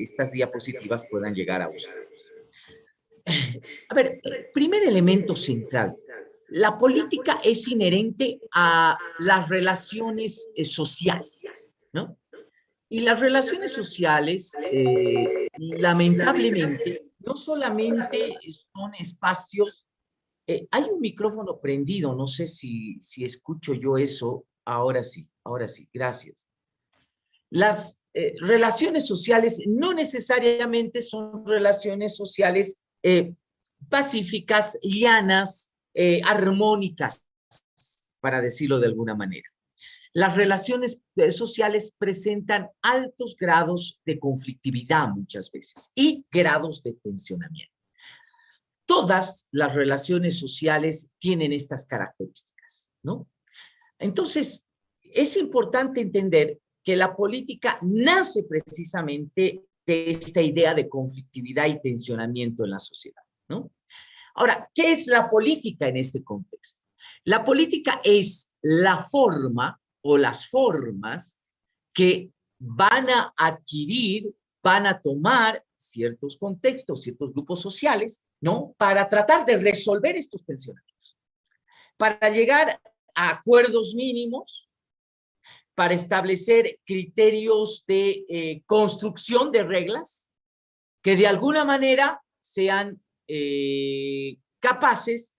estas diapositivas puedan llegar a ustedes. A ver, primer elemento central. La política es inherente a las relaciones sociales, ¿no? Y las relaciones sociales, lamentablemente, no solamente son espacios. Hay un micrófono prendido, no sé si escucho yo eso. Ahora sí, gracias. Las relaciones sociales no necesariamente son relaciones sociales pacíficas, llanas, armónicas, para decirlo de alguna manera. Las relaciones sociales presentan altos grados de conflictividad muchas veces y grados de tensionamiento. Todas las relaciones sociales tienen estas características, ¿no? Entonces, es importante entender que la política nace precisamente de esta idea de conflictividad y tensionamiento en la sociedad, ¿no? Ahora, ¿qué es la política en este contexto? La política es la forma o las formas que van a adquirir, van a tomar ciertos contextos, ciertos grupos sociales, ¿no? Para tratar de resolver estos tensionamientos, para llegar a acuerdos mínimos, para establecer criterios de construcción de reglas que de alguna manera sean capaces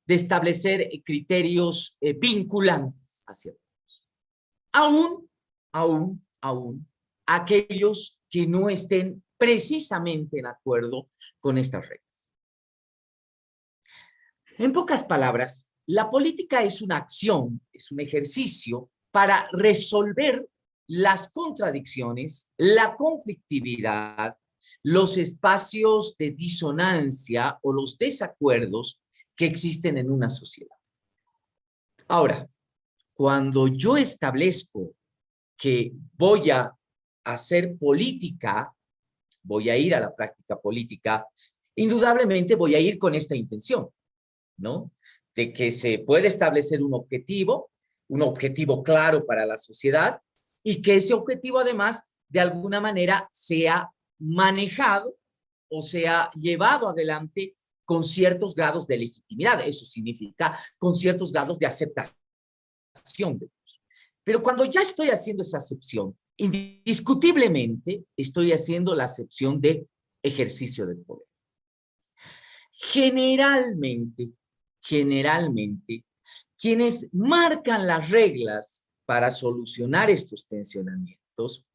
de establecer criterios vinculantes hacia todos. Aún, aquellos que no estén precisamente en acuerdo con estas reglas. En pocas palabras, la política es una acción, es un ejercicio para resolver las contradicciones, la conflictividad, los espacios de disonancia o los desacuerdos que existen en una sociedad. Ahora, cuando yo establezco que voy a hacer política, voy a ir a la práctica política, indudablemente voy a ir con esta intención, ¿no? De que se puede establecer un objetivo claro para la sociedad y que ese objetivo además de alguna manera sea manejado o sea llevado adelante con ciertos grados de legitimidad. Eso significa con ciertos grados de aceptación de ellos. Pero cuando ya estoy haciendo esa acepción, indiscutiblemente estoy haciendo la acepción de ejercicio del poder. Generalmente, quienes marcan las reglas para solucionar estos tensionamientos,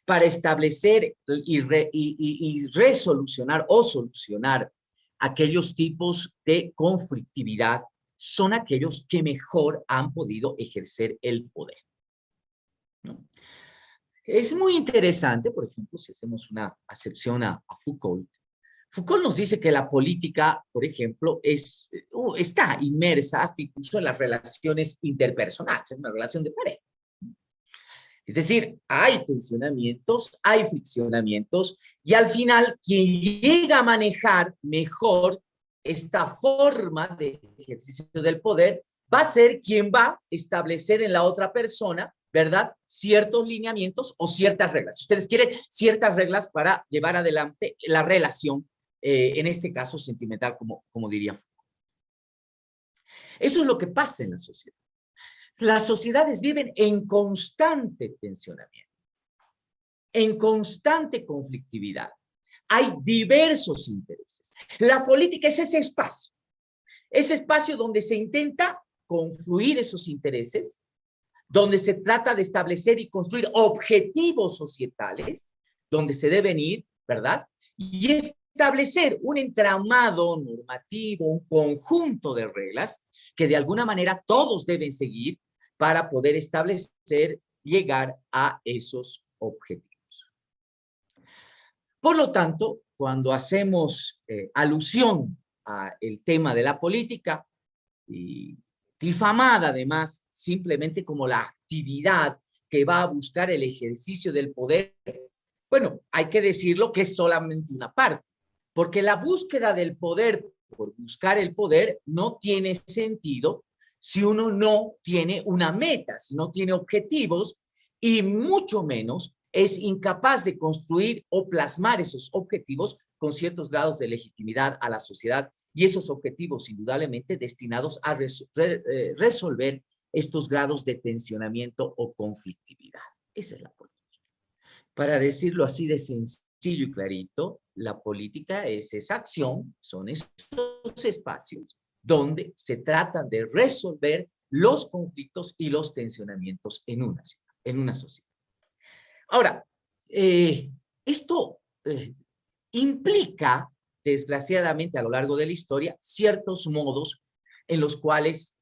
para establecer y resolucionar o solucionar aquellos tipos de conflictividad, son aquellos que mejor han podido ejercer el poder, ¿no? Es muy interesante, por ejemplo, si hacemos una acepción a Foucault. Foucault nos dice que la política, por ejemplo, está inmersa hasta incluso en las relaciones interpersonales, en una relación de pareja. Es decir, hay tensionamientos, hay friccionamientos, y al final quien llega a manejar mejor esta forma de ejercicio del poder va a ser quien va a establecer en la otra persona, ¿verdad?, ciertos lineamientos o ciertas reglas. Si ustedes quieren, ciertas reglas para llevar adelante la relación, en este caso sentimental, como diría Foucault. Eso es lo que pasa en la sociedad. Las sociedades viven en constante tensionamiento, en constante conflictividad. Hay diversos intereses. La política es ese espacio donde se intenta confluir esos intereses, donde se trata de establecer y construir objetivos societales, donde se deben ir, ¿verdad? Y establecer un entramado normativo, un conjunto de reglas que de alguna manera todos deben seguir para poder establecer, llegar a esos objetivos. Por lo tanto, cuando hacemos alusión al tema de la política, y difamada además simplemente como la actividad que va a buscar el ejercicio del poder, bueno, hay que decirlo que es solamente una parte, porque la búsqueda del poder por buscar el poder no tiene sentido si uno no tiene una meta, si no tiene objetivos, y mucho menos es incapaz de construir o plasmar esos objetivos con ciertos grados de legitimidad a la sociedad y esos objetivos indudablemente destinados a resolver estos grados de tensionamiento o conflictividad. Esa es la política. Para decirlo así de sencillo y clarito, la política es esa acción, son estos espacios donde se tratan de resolver los conflictos y los tensionamientos en una sociedad. Ahora, esto implica, desgraciadamente, a lo largo de la historia, ciertos modos en los cuales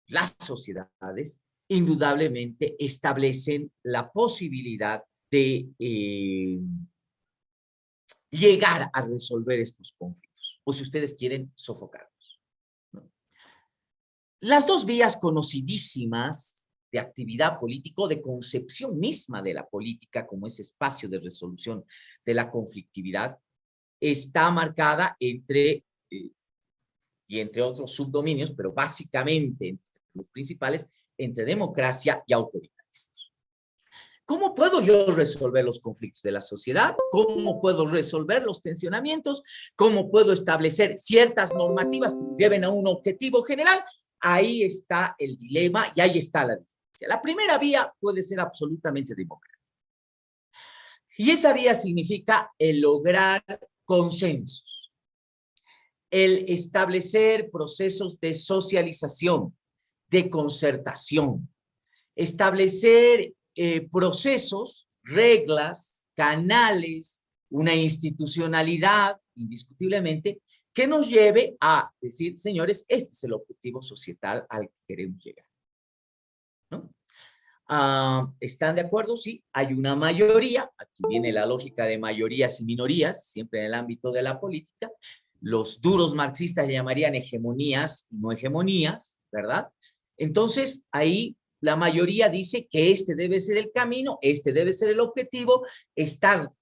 las sociedades indudablemente establecen la posibilidad de llegar a resolver estos conflictos, o si ustedes quieren, sofocarlos, ¿no? Las dos vías conocidísimas de actividad política, de concepción misma de la política como ese espacio de resolución de la conflictividad, está marcada entre, y entre otros subdominios, pero básicamente entre los principales, entre democracia y autoritarismo. ¿Cómo puedo yo resolver los conflictos de la sociedad? ¿Cómo puedo resolver los tensionamientos? ¿Cómo puedo establecer ciertas normativas que nos lleven a un objetivo general? Ahí está el dilema y ahí está la diferencia. La primera vía puede ser absolutamente democrática. Y esa vía significa el lograr consensos, el establecer procesos de socialización, de concertación, establecer procesos, reglas, canales, una institucionalidad, indiscutiblemente, que nos lleve a decir, señores, este es el objetivo societal al que queremos llegar, ¿no? ¿Están de acuerdo? Sí, hay una mayoría, aquí viene la lógica de mayorías y minorías, siempre en el ámbito de la política. Los duros marxistas llamarían hegemonías y no hegemonías, ¿verdad? Entonces, ahí la mayoría dice que este debe ser el camino, este debe ser el objetivo, estar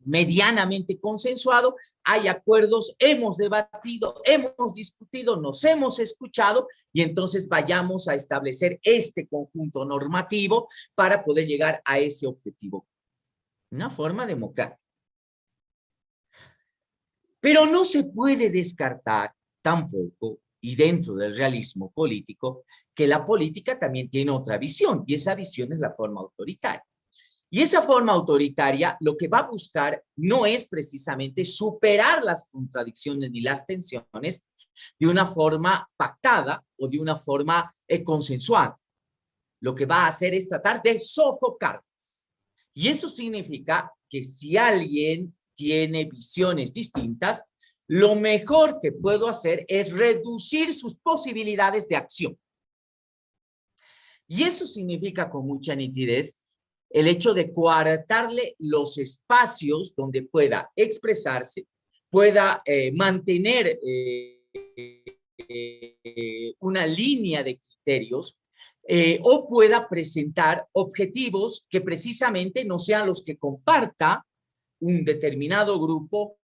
medianamente consensuado, hay acuerdos, hemos debatido, hemos discutido, nos hemos escuchado y entonces vayamos a establecer este conjunto normativo para poder llegar a ese objetivo. Una forma democrática. Pero no se puede descartar tampoco, y dentro del realismo político, que la política también tiene otra visión, y esa visión es la forma autoritaria. Y esa forma autoritaria lo que va a buscar no es precisamente superar las contradicciones ni las tensiones de una forma pactada o de una forma consensuada. Lo que va a hacer es tratar de sofocarlas. Y eso significa que si alguien tiene visiones distintas, lo mejor que puedo hacer es reducir sus posibilidades de acción. Y eso significa con mucha nitidez el hecho de coartarle los espacios donde pueda expresarse, pueda mantener una línea de criterios o pueda presentar objetivos que precisamente no sean los que comparta un determinado grupo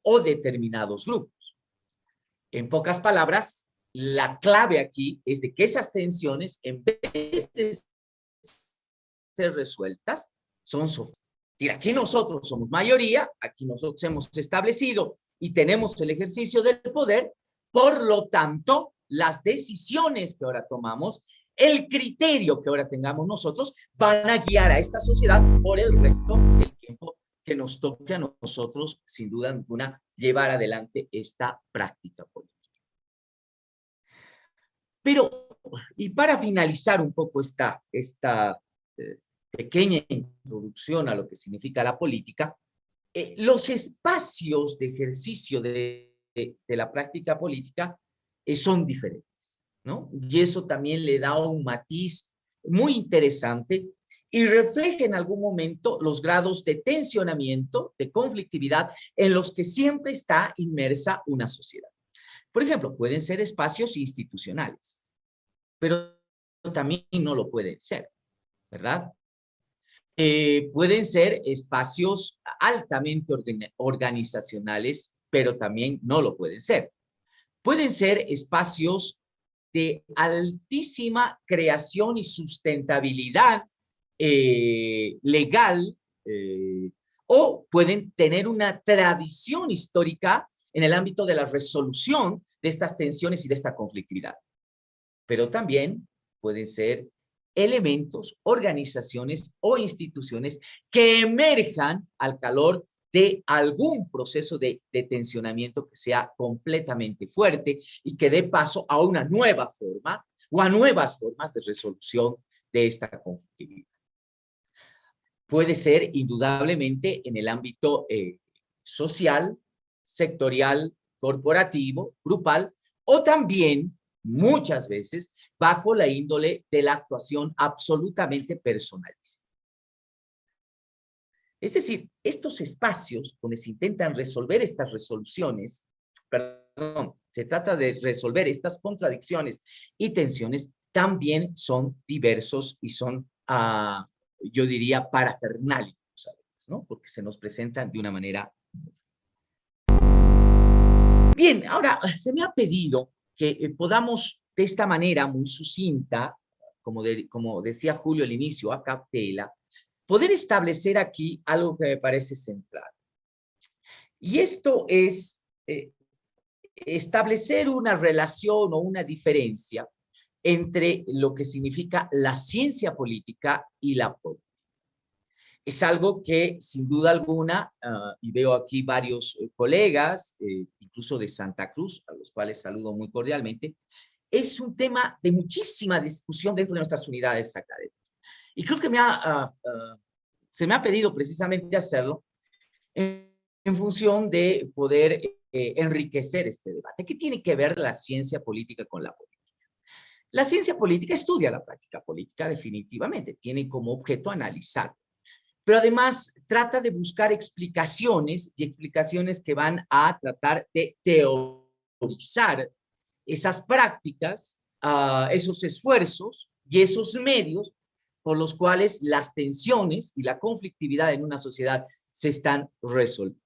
o determinados grupos. En pocas palabras, la clave aquí es de que esas tensiones, en vez de ser resueltas, son sofismas. Aquí nosotros somos mayoría, aquí nosotros hemos establecido y tenemos el ejercicio del poder, por lo tanto, las decisiones que ahora tomamos, el criterio que ahora tengamos nosotros, van a guiar a esta sociedad por el resto del tiempo que nos toque a nosotros, sin duda alguna, llevar adelante esta práctica política. Pero, y para finalizar un poco esta pequeña introducción a lo que significa la política, los espacios de ejercicio de la práctica política son diferentes, ¿no? Y eso también le da un matiz muy interesante y refleja en algún momento los grados de tensionamiento, de conflictividad en los que siempre está inmersa una sociedad. Por ejemplo, pueden ser espacios institucionales, pero también no lo pueden ser, ¿verdad? Pueden ser espacios altamente organizacionales, pero también no lo pueden ser. Pueden ser espacios de altísima creación y sustentabilidad legal, o pueden tener una tradición histórica en el ámbito de la resolución de estas tensiones y de esta conflictividad. Pero también pueden ser elementos, organizaciones o instituciones que emerjan al calor de algún proceso de tensionamiento que sea completamente fuerte y que dé paso a una nueva forma o a nuevas formas de resolución de esta conflictividad. Puede ser indudablemente en el ámbito social, sectorial, corporativo, grupal, o también muchas veces bajo la índole de la actuación absolutamente personalista. Es decir, estos espacios donde se intentan resolver estas resoluciones, perdón, se trata de resolver estas contradicciones y tensiones, también son diversos y son yo diría, parafernálicos, ¿no? Porque se nos presentan de una manera. Bien, ahora se me ha pedido que podamos de esta manera muy sucinta, como decía Julio al inicio, a capela, poder establecer aquí algo que me parece central. Y esto es establecer una relación o una diferencia entre lo que significa la ciencia política y la política. Es algo que, sin duda alguna, y veo aquí varios colegas, incluso de Santa Cruz, a los cuales saludo muy cordialmente, es un tema de muchísima discusión dentro de nuestras unidades académicas. Y creo que se me ha pedido precisamente hacerlo en función de poder enriquecer este debate. ¿Qué tiene que ver la ciencia política con la política? La ciencia política estudia la práctica política definitivamente, tiene como objeto analizar, pero además trata de buscar explicaciones y explicaciones que van a tratar de teorizar esas prácticas, esos esfuerzos y esos medios por los cuales las tensiones y la conflictividad en una sociedad se están resolviendo.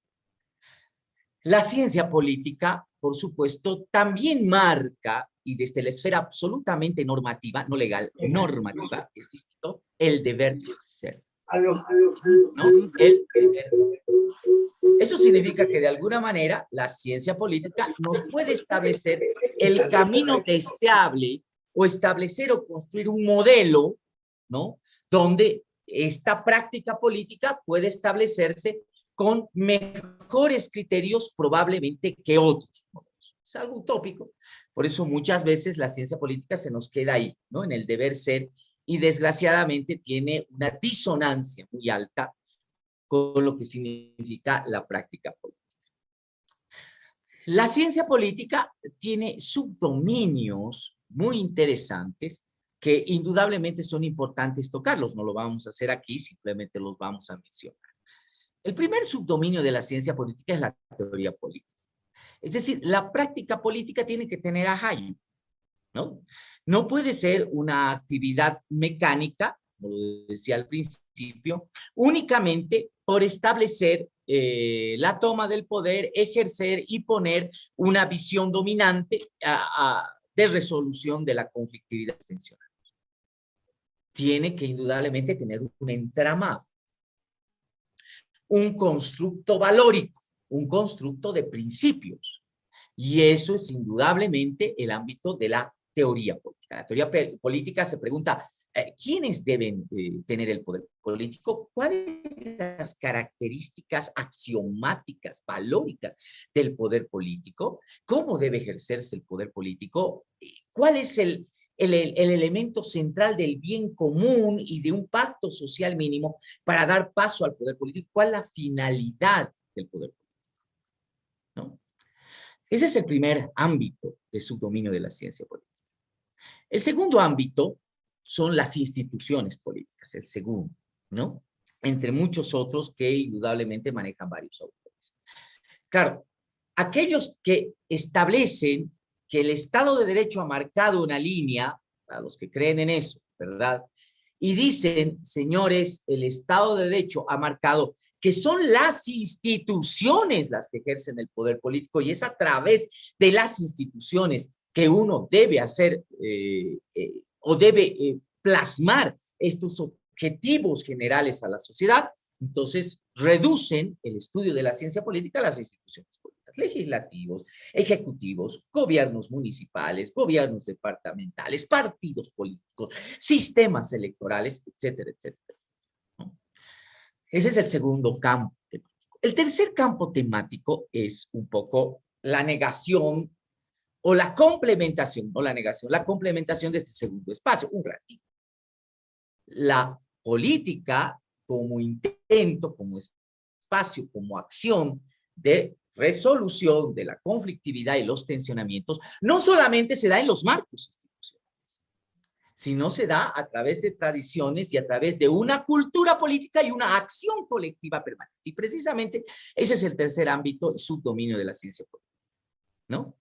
La ciencia política, por supuesto, también marca, y desde la esfera absolutamente normativa, no legal, normativa, es distinto, el deber ser. ¿No? El deber. Eso significa que de alguna manera la ciencia política nos puede establecer el camino deseable o establecer o construir un modelo, ¿no? Donde esta práctica política puede establecerse con mejores criterios probablemente que otros modelos. Es algo utópico. Por eso muchas veces la ciencia política se nos queda ahí, ¿no? En el deber ser, y desgraciadamente tiene una disonancia muy alta con lo que significa la práctica política. La ciencia política tiene subdominios muy interesantes que indudablemente son importantes tocarlos. No lo vamos a hacer aquí, simplemente los vamos a mencionar. El primer subdominio de la ciencia política es la teoría política. Es decir, la práctica política tiene que tener ajallo, ¿no? No puede ser una actividad mecánica, como lo decía al principio, únicamente por establecer la toma del poder, ejercer y poner una visión dominante de resolución de la conflictividad tensional. Tiene que indudablemente tener un entramado, un constructo valórico, un constructo de principios. Y eso es indudablemente el ámbito de la teoría política. La teoría política se pregunta, ¿quiénes deben tener el poder político? ¿Cuáles son las características axiomáticas, valóricas del poder político? ¿Cómo debe ejercerse el poder político? ¿Cuál es el elemento central del bien común y de un pacto social mínimo para dar paso al poder político? ¿Cuál es la finalidad del poder político? ¿No? Ese es el primer ámbito de subdominio de la ciencia política. El segundo ámbito son las instituciones políticas, el segundo, ¿no? Entre muchos otros que indudablemente manejan varios autores. Claro, aquellos que establecen que el Estado de Derecho ha marcado una línea, para los que creen en eso, ¿verdad? Y dicen, señores, el Estado de Derecho ha marcado que son las instituciones las que ejercen el poder político y es a través de las instituciones que uno debe hacer o debe plasmar estos objetivos generales a la sociedad, entonces reducen el estudio de la ciencia política a las instituciones políticas, legislativos, ejecutivos, gobiernos municipales, gobiernos departamentales, partidos políticos, sistemas electorales, etcétera, etcétera. ¿No? Ese es el segundo campo temático. El tercer campo temático es un poco la negación o la complementación, no la negación, la complementación de este segundo espacio, un ratito. La política como intento, como espacio, como acción de resolución de la conflictividad y los tensionamientos, no solamente se da en los marcos institucionales, sino se da a través de tradiciones y a través de una cultura política y una acción colectiva permanente. Y precisamente ese es el tercer ámbito y subdominio de la ciencia política, ¿no?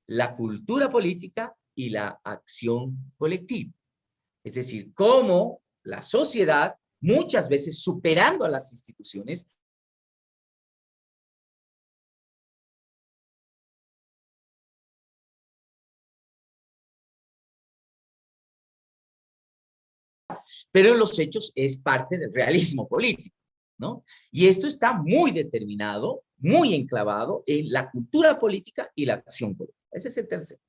La cultura política y la acción colectiva. Es decir, cómo la sociedad, muchas veces superando a las instituciones, pero en los hechos es parte del realismo político, ¿no? Y esto está muy determinado, muy enclavado en la cultura política y la acción política. Ese es el tercero.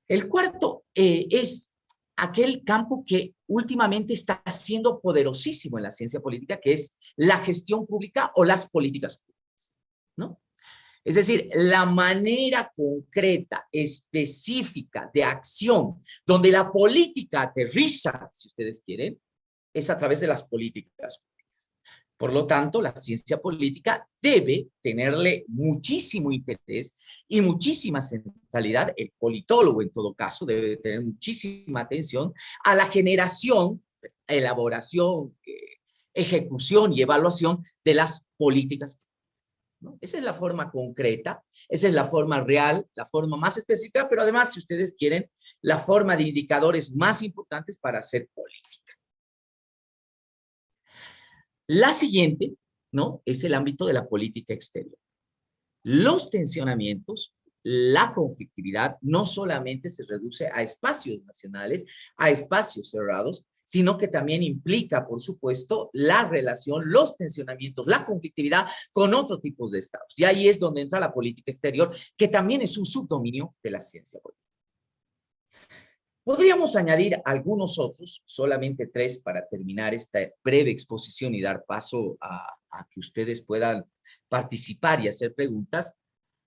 El cuarto es aquel campo que últimamente está siendo poderosísimo en la ciencia política, que es la gestión pública o las políticas públicas, ¿no? Es decir, la manera concreta, específica de acción, donde la política aterriza, si ustedes quieren, es a través de las políticas. Por lo tanto, la ciencia política debe tenerle muchísimo interés y muchísima centralidad. El politólogo, en todo caso, debe tener muchísima atención a la generación, elaboración, ejecución y evaluación de las políticas, ¿no? Esa es la forma concreta, esa es la forma real, la forma más específica, pero además, si ustedes quieren, la forma de indicadores más importantes para hacer política. La siguiente, ¿no? Es el ámbito de la política exterior. Los tensionamientos, la conflictividad, no solamente se reduce a espacios nacionales, a espacios cerrados, sino que también implica, por supuesto, la relación, los tensionamientos, la conflictividad con otros tipos de estados. Y ahí es donde entra la política exterior, que también es un subdominio de la ciencia política. Podríamos añadir algunos otros, solamente tres para terminar esta breve exposición y dar paso a que ustedes puedan participar y hacer preguntas,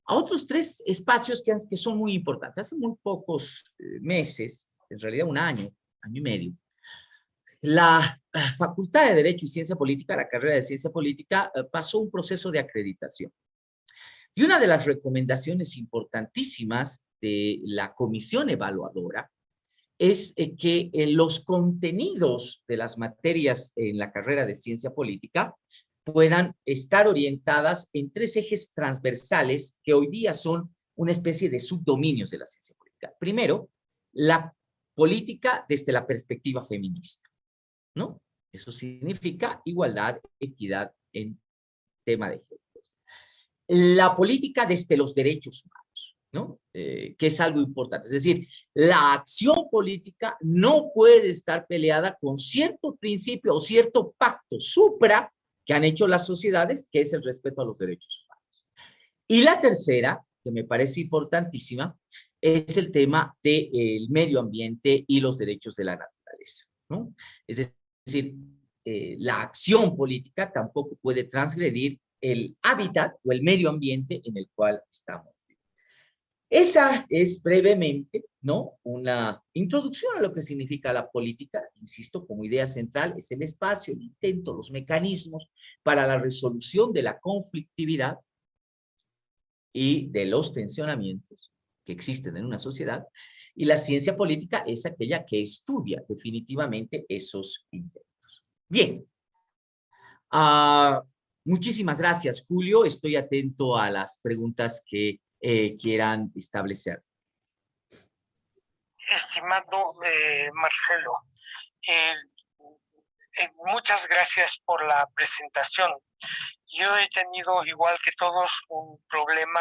a otros tres espacios que son muy importantes. Hace muy pocos meses, en realidad un año y medio, la Facultad de Derecho y Ciencia Política, la carrera de Ciencia Política, pasó un proceso de acreditación. Y una de las recomendaciones importantísimas de la comisión evaluadora es que los contenidos de las materias en la carrera de Ciencia Política puedan estar orientadas en tres ejes transversales que hoy día son una especie de subdominios de la ciencia política. Primero, la política desde la perspectiva feminista, ¿no? Eso significa igualdad, equidad en tema de género. La política desde los derechos humanos, ¿no? Que es algo importante. Es decir, la acción política no puede estar peleada con cierto principio o cierto pacto supra que han hecho las sociedades, que es el respeto a los derechos humanos. Y la tercera, que me parece importantísima, es el tema del medio ambiente y los derechos de la naturaleza, ¿no? Es decir, la acción política tampoco puede transgredir el hábitat o el medio ambiente en el cual estamos. Esa es brevemente, ¿no? Una introducción a lo que significa la política. Insisto, como idea central es el espacio, el intento, los mecanismos para la resolución de la conflictividad y de los tensionamientos que existen en una sociedad. Y la ciencia política es aquella que estudia definitivamente esos intentos. Bien. Muchísimas gracias, Julio. Estoy atento a las preguntas que quieran establecer. Estimado Marcelo, muchas gracias por la presentación. Yo he tenido, igual que todos, un problema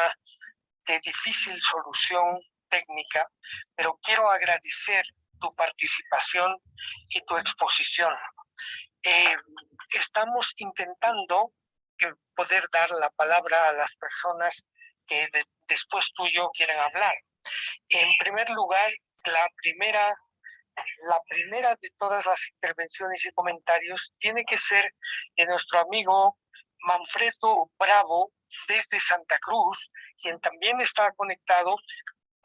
de difícil solución técnica, pero quiero agradecer tu participación y tu exposición. estamos intentando poder dar la palabra a las personas que después tú y yo quieren hablar. En primer lugar, la primera de todas las intervenciones y comentarios tiene que ser de nuestro amigo Manfredo Bravo desde Santa Cruz, quien también está conectado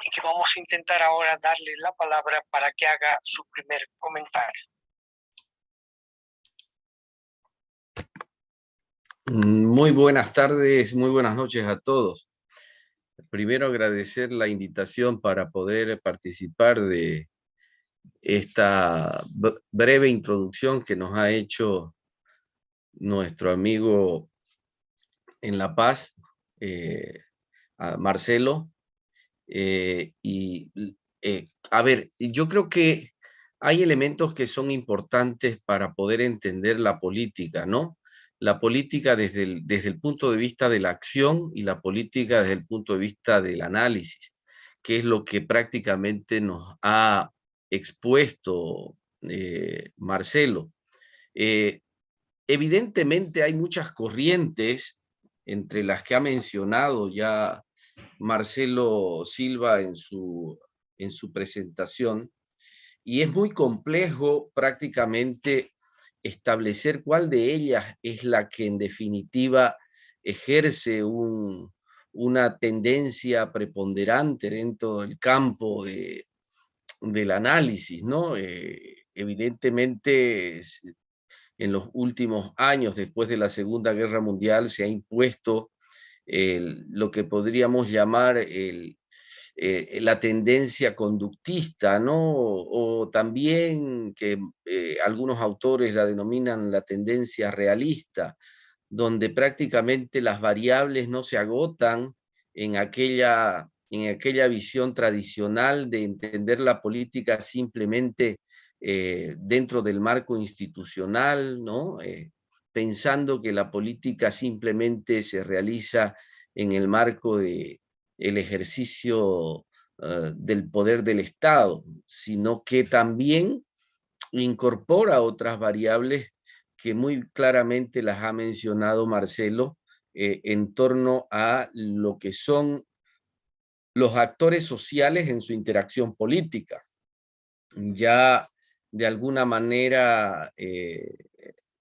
y que vamos a intentar ahora darle la palabra para que haga su primer comentario. Muy buenas tardes, muy buenas noches a todos. Primero agradecer la invitación para poder participar de esta breve introducción que nos ha hecho nuestro amigo en La Paz, Marcelo. A ver, yo creo que hay elementos que son importantes para poder entender la política, ¿no? La política desde el punto de vista de la acción y la política desde el punto de vista del análisis, que es lo que prácticamente nos ha expuesto Marcelo. Evidentemente hay muchas corrientes, entre las que ha mencionado ya Marcelo Silva en su presentación, y es muy complejo prácticamente establecer cuál de ellas es la que en definitiva ejerce una tendencia preponderante dentro del campo del análisis, ¿no? Evidentemente, en los últimos años, después de la Segunda Guerra Mundial, se ha impuesto lo que podríamos llamar la tendencia conductista, ¿no? O también que algunos autores la denominan la tendencia realista, donde prácticamente las variables no se agotan en aquella visión tradicional de entender la política simplemente dentro del marco institucional, ¿no? Pensando que la política simplemente se realiza en el marco del ejercicio del poder del Estado, sino que también incorpora otras variables que muy claramente las ha mencionado Marcelo en torno a lo que son los actores sociales en su interacción política. Ya de alguna manera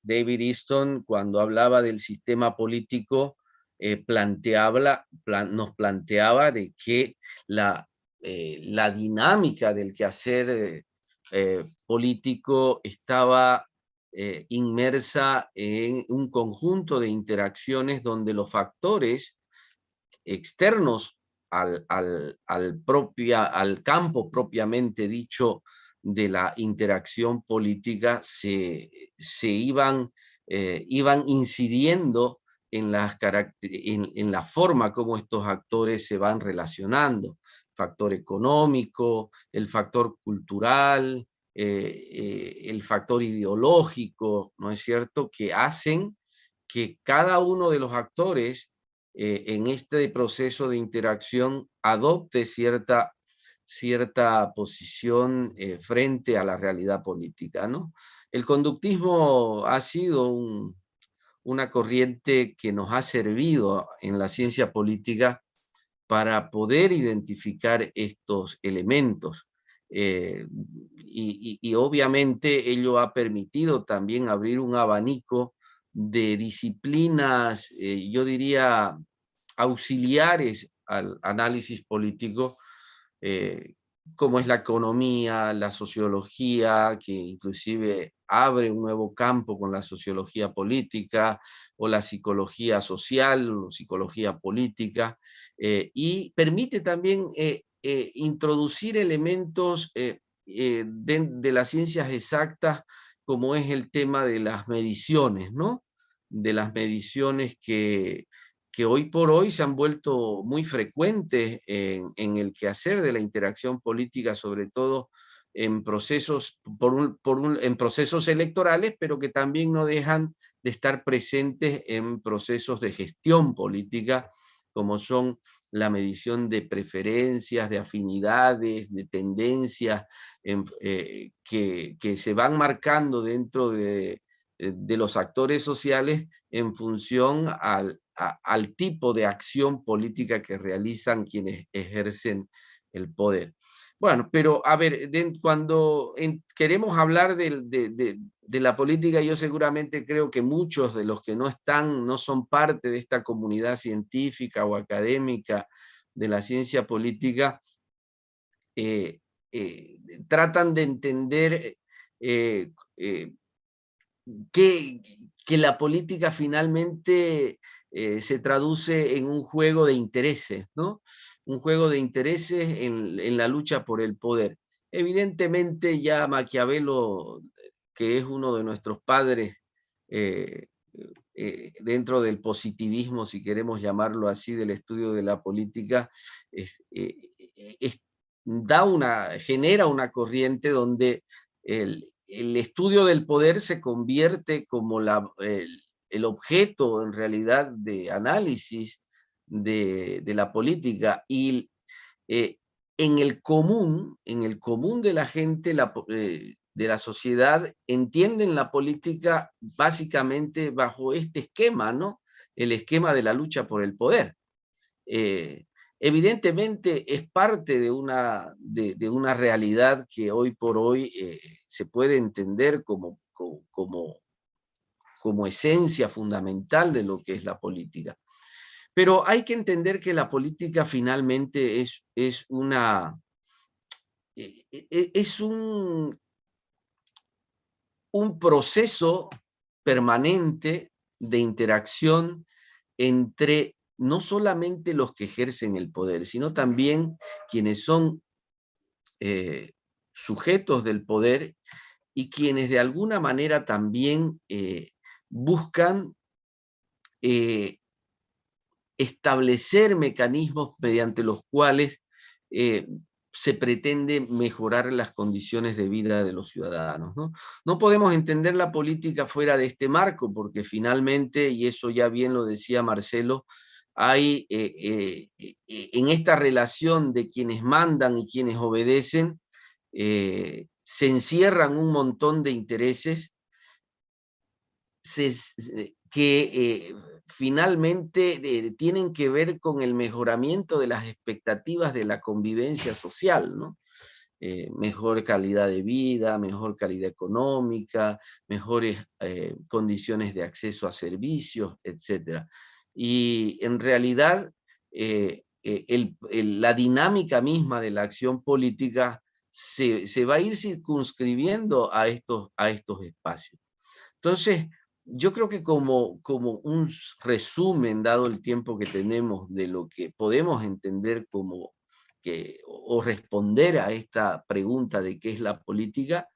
David Easton, cuando hablaba del sistema político, nos planteaba de que la dinámica del quehacer político estaba inmersa en un conjunto de interacciones donde los factores externos al campo propiamente dicho de la interacción política se iban incidiendo en la forma como estos actores se van relacionando. Factor económico, el factor cultural, el factor ideológico, ¿no es cierto?, que hacen que cada uno de los actores en este proceso de interacción adopte cierta posición frente a la realidad política, ¿no? El conductismo ha sido una corriente que nos ha servido en la ciencia política para poder identificar estos elementos. Y obviamente ello ha permitido también abrir un abanico de disciplinas, yo diría, auxiliares al análisis político, como es la economía, la sociología, que inclusive abre un nuevo campo con la sociología política, o la psicología social, o psicología política, y permite también introducir elementos de las ciencias exactas, como es el tema de las mediciones, ¿no? De las mediciones que hoy por hoy se han vuelto muy frecuentes en el quehacer de la interacción política, sobre todo en procesos, en procesos electorales, pero que también no dejan de estar presentes en procesos de gestión política, como son la medición de preferencias, de afinidades, de tendencias que se van marcando dentro de los actores sociales en función al tipo de acción política que realizan quienes ejercen el poder. Bueno, pero a ver, cuando queremos hablar de la política, yo seguramente creo que muchos de los que no son parte de esta comunidad científica o académica de la ciencia política, tratan de entender que la política finalmente se traduce en un juego de intereses, ¿no? Un juego de intereses en la lucha por el poder. Evidentemente ya Maquiavelo, que es uno de nuestros padres dentro del positivismo, si queremos llamarlo así, del estudio de la política, genera una corriente donde el estudio del poder se convierte como el objeto en realidad de análisis de la política, y en el común de la gente, de la sociedad, entienden la política básicamente bajo este esquema, ¿no? El esquema de la lucha por el poder. Evidentemente es parte de una realidad que hoy por hoy se puede entender como esencia fundamental de lo que es la política. Pero hay que entender que la política finalmente es un proceso permanente de interacción entre no solamente los que ejercen el poder, sino también quienes son sujetos del poder y quienes de alguna manera también buscan establecer mecanismos mediante los cuales se pretende mejorar las condiciones de vida de los ciudadanos, ¿no? No podemos entender la política fuera de este marco, porque finalmente, y eso ya bien lo decía Marcelo, hay en esta relación de quienes mandan y quienes obedecen, se encierran un montón de intereses que finalmente tienen que ver con el mejoramiento de las expectativas de la convivencia social, ¿no? Mejor calidad de vida, mejor calidad económica, mejores condiciones de acceso a servicios, etc. Y en realidad la dinámica misma de la acción política se va a ir circunscribiendo a estos espacios. Entonces, yo creo que como un resumen, dado el tiempo que tenemos, de lo que podemos entender o responder a esta pregunta de qué es la política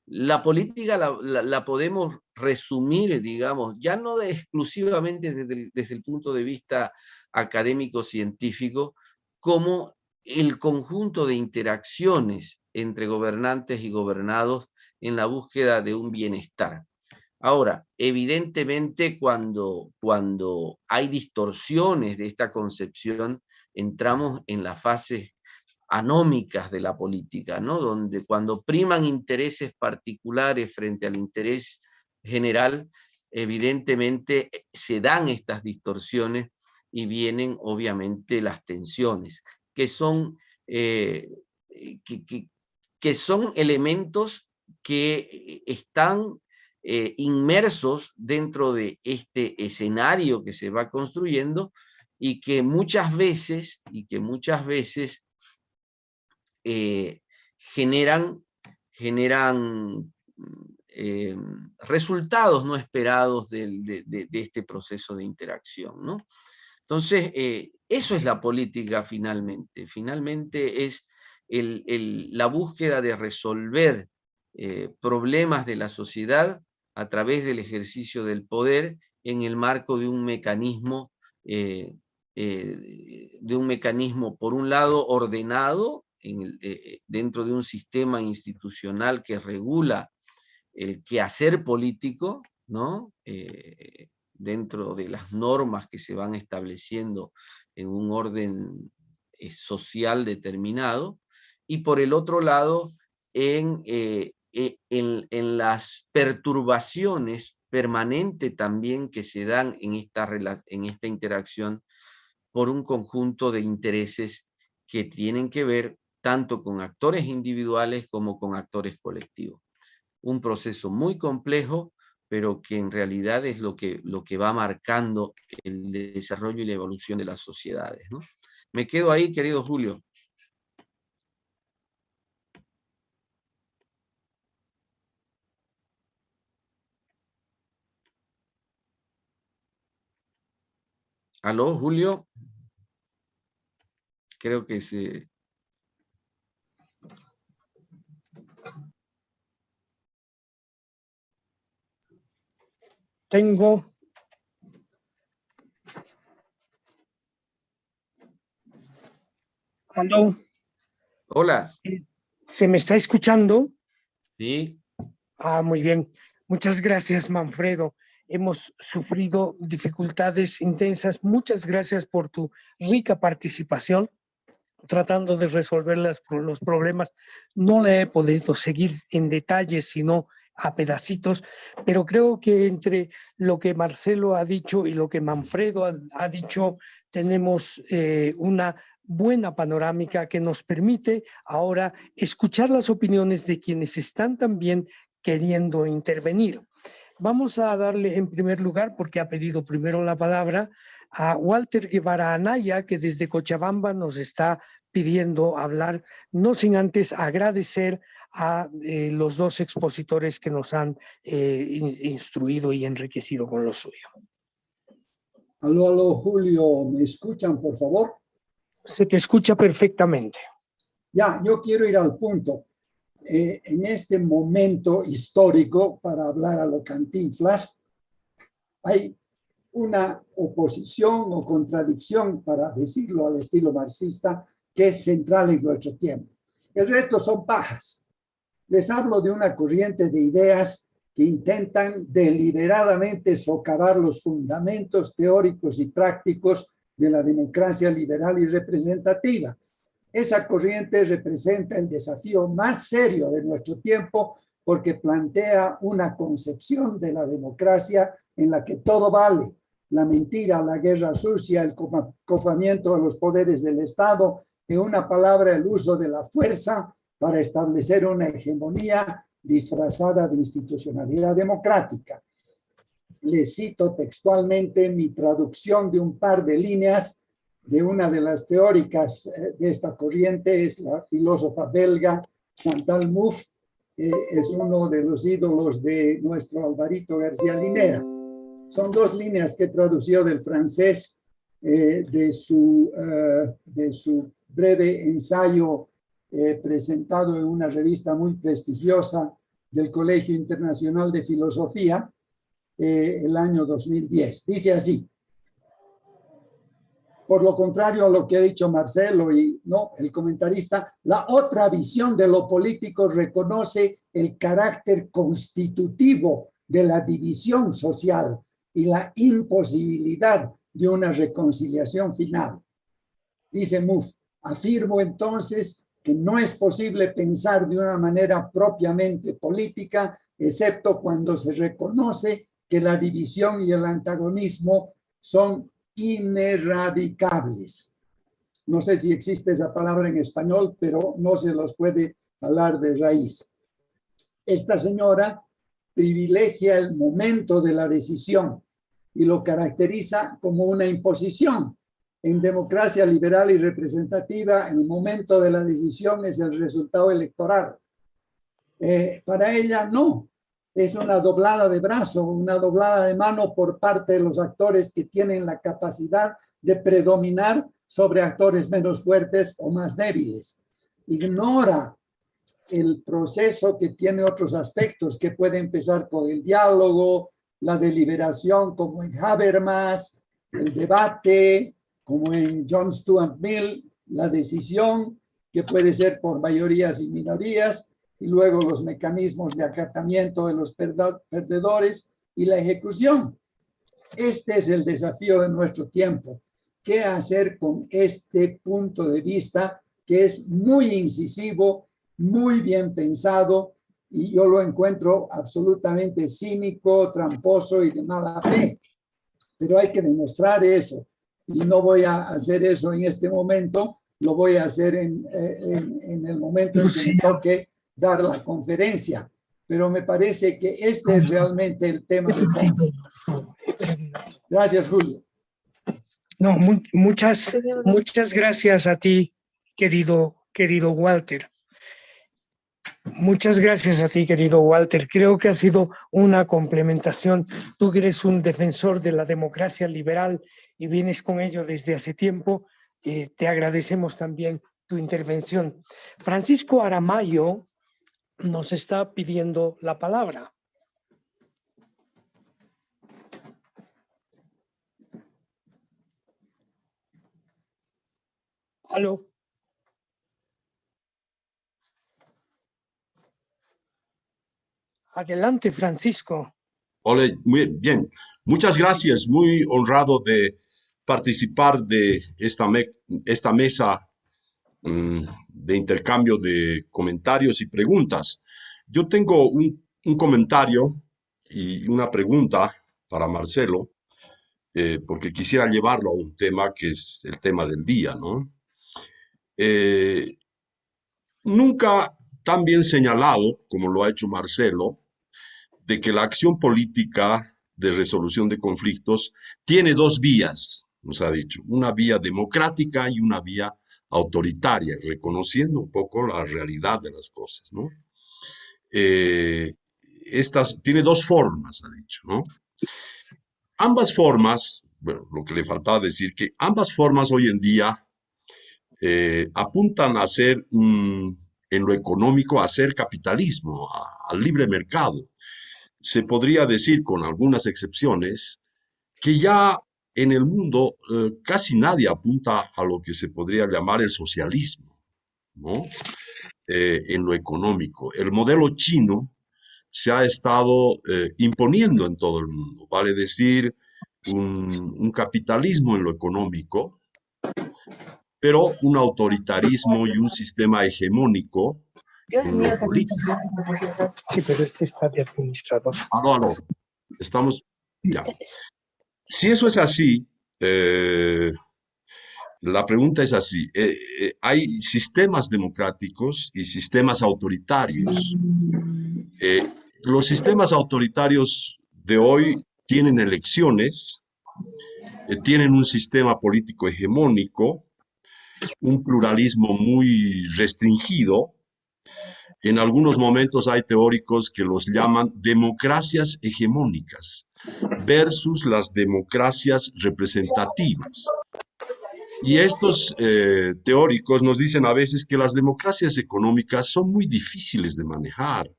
la podemos resumir, digamos, ya no exclusivamente desde el punto de vista académico-científico, como el conjunto de interacciones entre gobernantes y gobernados en la búsqueda de un bienestar. Ahora, evidentemente, cuando hay distorsiones de esta concepción, entramos en las fases anómicas de la política, ¿no? Donde cuando priman intereses particulares frente al interés general, evidentemente se dan estas distorsiones y vienen obviamente las tensiones, que son, que son elementos que están inmersos dentro de este escenario que se va construyendo y que muchas veces generan resultados no esperados de este proceso de interacción, ¿no? Entonces, eso es la política finalmente. Finalmente es la búsqueda de resolver problemas de la sociedad a través del ejercicio del poder en el marco de un mecanismo, por un lado, ordenado, dentro de un sistema institucional que regula el quehacer político, ¿no? dentro de las normas que se van estableciendo en un orden social determinado, y por el otro lado, en las perturbaciones permanentes también que se dan en esta interacción por un conjunto de intereses que tienen que ver tanto con actores individuales como con actores colectivos. Un proceso muy complejo, pero que en realidad es lo que va marcando el desarrollo y la evolución de las sociedades, ¿no? Me quedo ahí, querido Julio. ¿Aló, Julio? Creo que se... Tengo... ¿Aló? Hola. ¿Se me está escuchando? Sí. Ah, muy bien. Muchas gracias, Manfredo. Hemos sufrido dificultades intensas. Muchas gracias por tu rica participación tratando de resolver los problemas. No le he podido seguir en detalle, sino a pedacitos, pero creo que entre lo que Marcelo ha dicho y lo que Manfredo ha dicho, tenemos una buena panorámica que nos permite ahora escuchar las opiniones de quienes están también queriendo intervenir. Vamos a darle en primer lugar, porque ha pedido primero la palabra, a Walter Guevara Anaya, que desde Cochabamba nos está pidiendo hablar, no sin antes agradecer a los dos expositores que nos han instruido y enriquecido con lo suyo. Aló, Julio, ¿me escuchan, por favor? Se te escucha perfectamente. Ya, yo quiero ir al punto. En este momento histórico, para hablar a lo Cantinflas, hay una oposición o contradicción, para decirlo al estilo marxista, que es central en nuestro tiempo. El resto son pajas. Les hablo de una corriente de ideas que intentan deliberadamente socavar los fundamentos teóricos y prácticos de la democracia liberal y representativa. Esa corriente representa el desafío más serio de nuestro tiempo porque plantea una concepción de la democracia en la que todo vale: la mentira, la guerra sucia, el copamiento de los poderes del Estado, en una palabra, el uso de la fuerza para establecer una hegemonía disfrazada de institucionalidad democrática. Les cito textualmente mi traducción de un par de líneas de una de las teóricas de esta corriente, es la filósofa belga Chantal Mouffe, es uno de los ídolos de nuestro Alvarito García Linera. Son dos líneas que tradució del francés de su breve ensayo presentado en una revista muy prestigiosa del Colegio Internacional de Filosofía el año 2010. Dice así: por lo contrario a lo que ha dicho Marcelo y no, el comentarista, la otra visión de lo político reconoce el carácter constitutivo de la división social y la imposibilidad de una reconciliación final. Dice Mouffe: afirmo entonces que no es posible pensar de una manera propiamente política, excepto cuando se reconoce que la división y el antagonismo son inerradicables. No sé si existe esa palabra en español, pero no se los puede hablar de raíz. Esta señora privilegia el momento de la decisión y lo caracteriza como una imposición. En democracia liberal y representativa, el momento de la decisión es el resultado electoral. Para ella no, es una doblada de brazo, una doblada de mano por parte de los actores que tienen la capacidad de predominar sobre actores menos fuertes o más débiles. Ignora el proceso que tiene otros aspectos que puede empezar con el diálogo, la deliberación como en Habermas, el debate como en John Stuart Mill, la decisión que puede ser por mayorías y minorías, y luego los mecanismos de acatamiento de los perdedores y la ejecución. Este es el desafío de nuestro tiempo. ¿Qué hacer con este punto de vista que es muy incisivo, muy bien pensado, y yo lo encuentro absolutamente cínico, tramposo y de mala fe? Pero hay que demostrar eso. Y no voy a hacer eso en este momento, lo voy a hacer en el momento en que me toque dar la conferencia. Pero me parece que este es realmente el tema de fondo. Gracias, Julio. No, muchas gracias a ti, querido Walter. Muchas gracias a ti, querido Walter. Creo que ha sido una complementación. Tú eres un defensor de la democracia liberal y vienes con ello desde hace tiempo. Te agradecemos también tu intervención. Francisco Aramayo nos está pidiendo la palabra. Aló. Adelante, Francisco. Hola, muy bien. Muchas gracias. Muy honrado de participar de esta mesa de intercambio de comentarios y preguntas. Yo tengo un comentario y una pregunta para Marcelo, porque quisiera llevarlo a un tema que es el tema del día, ¿no? Nunca tan bien señalado como lo ha hecho Marcelo, de que la acción política de resolución de conflictos tiene dos vías, nos ha dicho, una vía democrática y una vía autoritaria, reconociendo un poco la realidad de las cosas, ¿no? Tiene dos formas, ha dicho, ¿no? Ambas formas, bueno, lo que le faltaba decir, que ambas formas hoy en día apuntan a ser, en lo económico, a ser capitalismo, al libre mercado. Se podría decir, con algunas excepciones, que ya en el mundo casi nadie apunta a lo que se podría llamar el socialismo, ¿no? En lo económico. El modelo chino se ha estado imponiendo en todo el mundo, vale decir, un capitalismo en lo económico, pero un autoritarismo y un sistema hegemónico en lo político. Sí, pero este está de administrador. Aló. Estamos, ya. Si eso es así, la pregunta es así. Hay sistemas democráticos y sistemas autoritarios. Los sistemas autoritarios de hoy tienen elecciones, tienen un sistema político hegemónico, un pluralismo muy restringido. En algunos momentos hay teóricos que los llaman democracias hegemónicas versus las democracias representativas. Y estos teóricos nos dicen a veces que las democracias económicas son muy difíciles de manejar.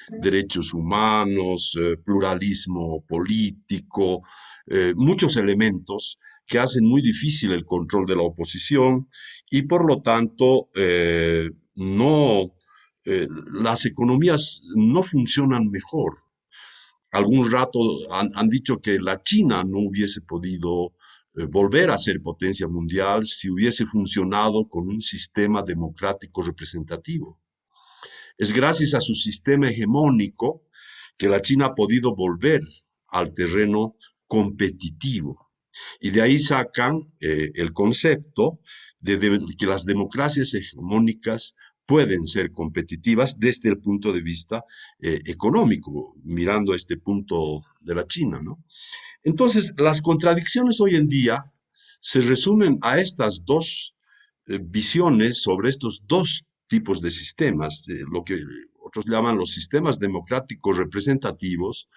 Derechos humanos, pluralismo político, muchos elementos que hacen muy difícil el control de la oposición y por lo tanto las economías no funcionan mejor. Algún rato han dicho que la China no hubiese podido volver a ser potencia mundial si hubiese funcionado con un sistema democrático representativo. Es gracias a su sistema hegemónico que la China ha podido volver al terreno competitivo. Y de ahí sacan el concepto de que las democracias hegemónicas pueden ser competitivas desde el punto de vista económico, mirando este punto de la China, ¿no? Entonces, las contradicciones hoy en día se resumen a estas dos visiones sobre estos dos tipos de sistemas, lo que otros llaman los sistemas democráticos representativos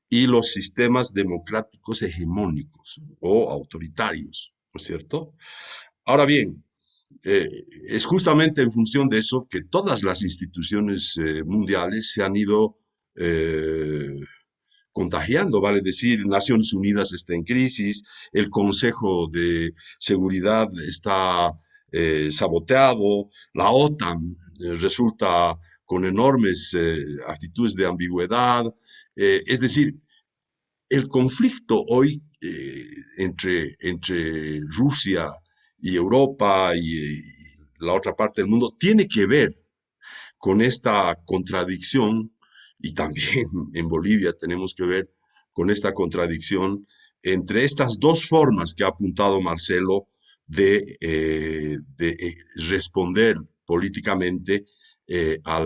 y los sistemas democráticos hegemónicos o autoritarios, ¿no es cierto? Ahora bien, es justamente en función de eso que todas las instituciones mundiales se han ido contagiando, vale decir, Naciones Unidas está en crisis, el Consejo de Seguridad está saboteado, la OTAN resulta con enormes actitudes de ambigüedad, es decir, el conflicto hoy entre Rusia y Europa y la otra parte del mundo tiene que ver con esta contradicción, y también en Bolivia tenemos que ver con esta contradicción entre estas dos formas que ha apuntado Marcelo de responder políticamente a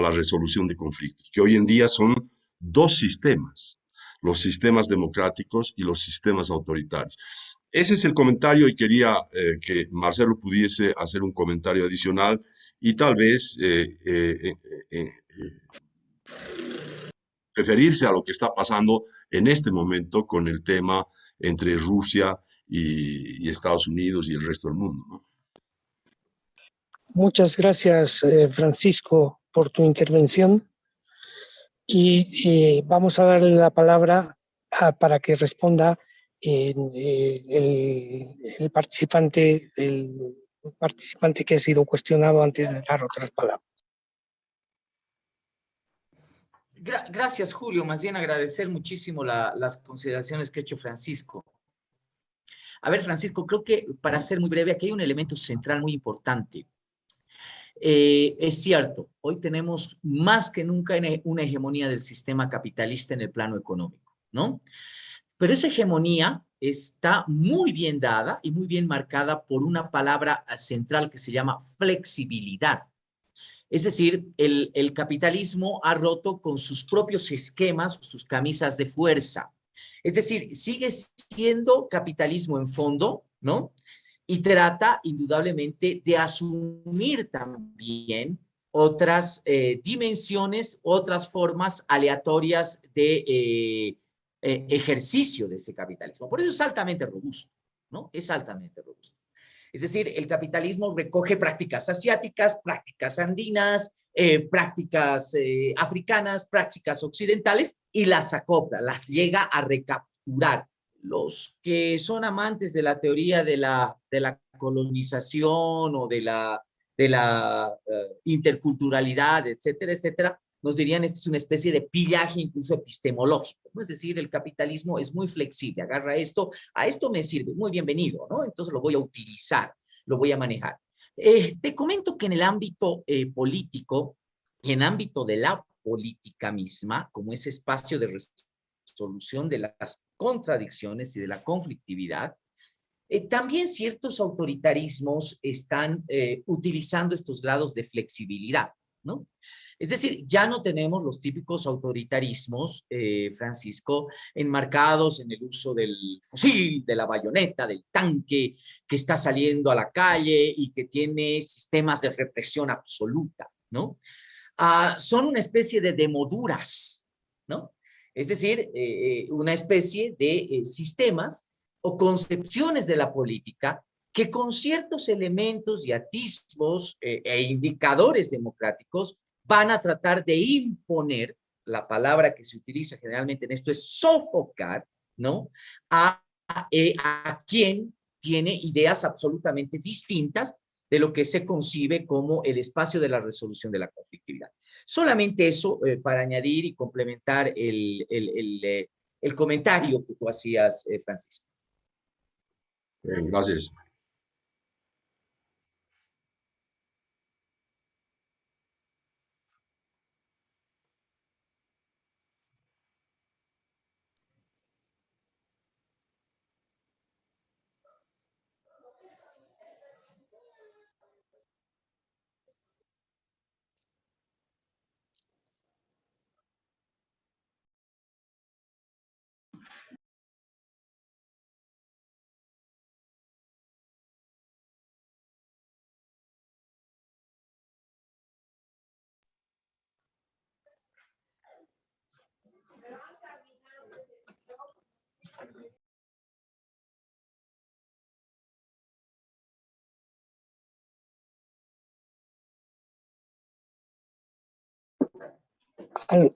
la resolución de conflictos, que hoy en día son dos sistemas, los sistemas democráticos y los sistemas autoritarios. Ese es el comentario y quería que Marcelo pudiese hacer un comentario adicional y tal vez referirse a lo que está pasando en este momento con el tema entre Rusia y Estados Unidos y el resto del mundo, ¿no? Muchas gracias, Francisco, por tu intervención. Y vamos a darle la palabra para que responda el participante que ha sido cuestionado antes de dar otras palabras. Gracias, Julio. Más bien agradecer muchísimo las consideraciones que ha hecho Francisco. A ver, Francisco, creo que para ser muy breve, aquí hay un elemento central muy importante. Es cierto, hoy tenemos más que nunca una hegemonía del sistema capitalista en el plano económico, ¿no? Pero esa hegemonía está muy bien dada y muy bien marcada por una palabra central que se llama flexibilidad. Es decir, el capitalismo ha roto con sus propios esquemas, sus camisas de fuerza. Es decir, sigue siendo capitalismo en fondo, ¿no? Y trata indudablemente de asumir también otras dimensiones, otras formas aleatorias de ejercicio de ese capitalismo. Por eso es altamente robusto, ¿no? Es altamente robusto. Es decir, el capitalismo recoge prácticas asiáticas, prácticas andinas, prácticas africanas, prácticas occidentales y las acopla, las llega a recapturar. Los que son amantes de la teoría de la colonización o de la interculturalidad, etcétera, etcétera, nos dirían esto es una especie de pillaje incluso epistemológico, ¿no? Es decir, el capitalismo es muy flexible, agarra esto, a esto me sirve, muy bienvenido, ¿no? Entonces lo voy a utilizar, lo voy a manejar. Te comento que en el ámbito político, en ámbito de la política misma, como ese espacio de resolución de las contradicciones y de la conflictividad, también ciertos autoritarismos están utilizando estos grados de flexibilidad, ¿no? Es decir, ya no tenemos los típicos autoritarismos, Francisco, enmarcados en el uso del fusil, de la bayoneta, del tanque, que está saliendo a la calle y que tiene sistemas de represión absoluta, ¿no? Son una especie de demoduras, ¿no? Es decir, una especie de sistemas o concepciones de la política que con ciertos elementos y atisbos e indicadores democráticos van a tratar de imponer, la palabra que se utiliza generalmente en esto es sofocar, ¿no? A quien tiene ideas absolutamente distintas de lo que se concibe como el espacio de la resolución de la conflictividad. Solamente eso para añadir y complementar el comentario que tú hacías, Francisco. Gracias.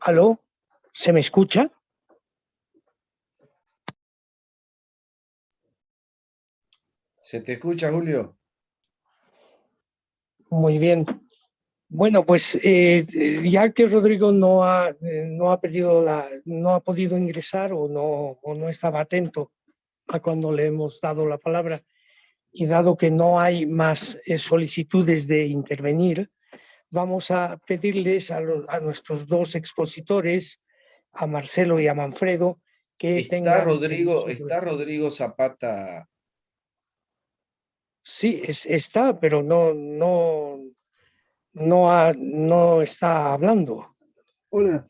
¿Aló? ¿Se me escucha? ¿Se te escucha, Julio? Muy bien. Bueno, pues ya que Rodrigo no ha podido ingresar o no estaba atento a cuando le hemos dado la palabra, y dado que no hay más solicitudes de intervenir, vamos a pedirles a nuestros dos expositores, a Marcelo y a Manfredo, que tengan el uso de... Está Rodrigo Zapata. Sí, está, pero no está hablando. Hola.